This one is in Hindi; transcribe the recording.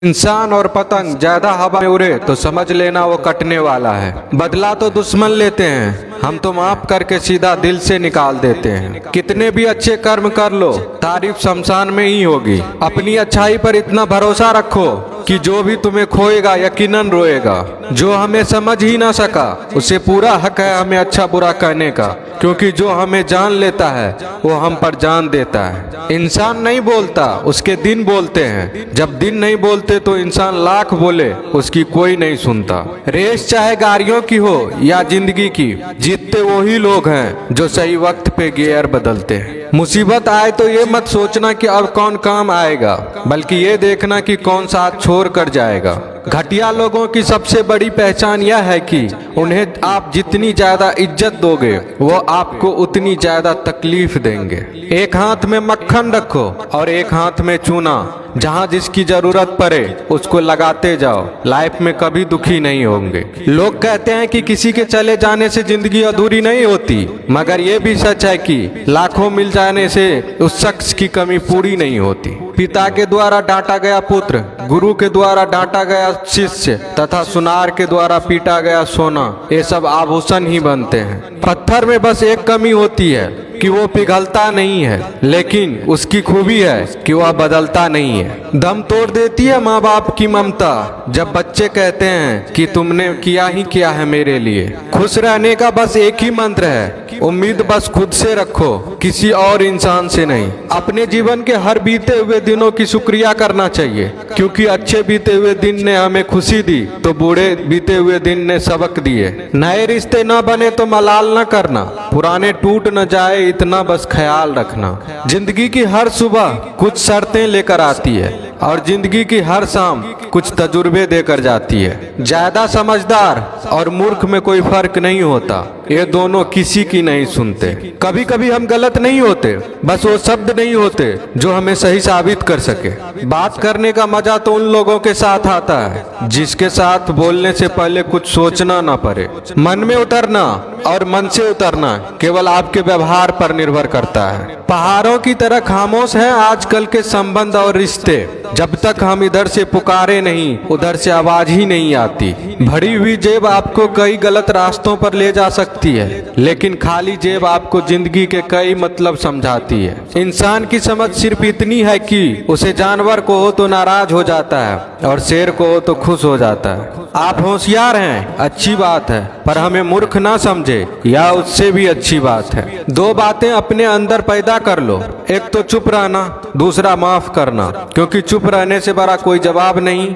इंसान और पतंग ज्यादा हवा में उड़े तो समझ लेना वो कटने वाला है। बदला तो दुश्मन लेते हैं, हम तो माफ करके सीधा दिल से निकाल देते हैं। कितने भी अच्छे कर्म कर लो, तारीफ शमशान में ही होगी। अपनी अच्छाई पर इतना भरोसा रखो कि जो भी तुम्हें खोएगा यकीनन रोएगा। जो हमें समझ ही ना सका उसे पूरा हक है हमें अच्छा बुरा कहने का, क्योंकि जो हमें जान लेता है वो हम पर जान देता है। इंसान नहीं बोलता, उसके दिन बोलते हैं। जब दिन नहीं बोलते तो इंसान लाख बोले उसकी कोई नहीं सुनता। रेस चाहे गाड़ियों की हो या जिंदगी की, जीतते वही लोग हैं जो सही वक्त पे गियर बदलते हैं। मुसीबत आए तो ये मत सोचना कि अब कौन काम आएगा, बल्कि ये देखना कि कौन साथ छोड़ कर जाएगा। घटिया लोगों की सबसे बड़ी पहचान यह है कि उन्हें आप जितनी ज्यादा इज्जत दोगे वो आपको उतनी ज्यादा तकलीफ देंगे। एक हाथ में मक्खन रखो और एक हाथ में चूना। जहाँ जिसकी जरूरत पड़े उसको लगाते जाओ, लाइफ में कभी दुखी नहीं होंगे। लोग कहते हैं कि किसी के चले जाने से जिंदगी अधूरी नहीं होती, मगर ये भी सच है कि लाखों मिल जाने से उस शख्स की कमी पूरी नहीं होती। पिता के द्वारा डांटा गया पुत्र, गुरु के द्वारा डांटा गया शिष्य तथा सुनार के द्वारा पीटा गया सोना, ये सब आभूषण ही बनते हैं। पत्थर में बस एक कमी होती है कि वो पिघलता नहीं है, लेकिन उसकी खूबी है कि वह बदलता नहीं है। दम तोड़ देती है माँ बाप की ममता जब बच्चे कहते हैं कि तुमने किया ही क्या है मेरे लिए। खुश रहने का बस एक ही मंत्र है, उम्मीद बस खुद से रखो, किसी और इंसान से नहीं। अपने जीवन के हर बीते हुए दिनों की शुक्रिया करना चाहिए, क्योंकि अच्छे बीते हुए दिन ने हमें खुशी दी तो बूढ़े बीते हुए दिन ने सबक दिए। नए रिश्ते न बने तो मलाल न करना, पुराने टूट न जाए इतना बस ख्याल रखना। जिंदगी की हर सुबह कुछ शर्तें लेकर आती है और जिंदगी की हर शाम कुछ तजुर्बे देकर जाती है। ज्यादा समझदार और मूर्ख में कोई फर्क नहीं होता, ये दोनों किसी की नहीं सुनते। कभी कभी हम गलत नहीं होते, बस वो शब्द नहीं होते जो हमें सही साबित कर सके। बात करने का मजा तो उन लोगों के साथ आता है जिसके साथ बोलने से पहले कुछ सोचना ना पड़े। मन में उतरना और मन से उतरना केवल आपके व्यवहार पर निर्भर करता है। पहाड़ों की तरह खामोश है आजकल के संबंध और रिश्ते। जब तक हम इधर से पुकारे नहीं उधर से आवाज ही नहीं आती। भरी हुई जेब आपको कई गलत रास्तों पर ले जा सकती है, लेकिन खाली जेब आपको जिंदगी के कई मतलब समझाती है। इंसान की समझ सिर्फ इतनी है कि उसे जानवर को हो तो नाराज हो जाता है और शेर को हो तो खुश हो जाता है। आप होशियार हैं, अच्छी बात है, पर हमें मूर्ख ना समझे या उससे भी अच्छी बात है। दो बातें अपने अंदर पैदा कर लो, एक तो चुप रहना, दूसरा माफ करना, क्योंकि चुप रहने से बड़ा कोई जवाब नहीं।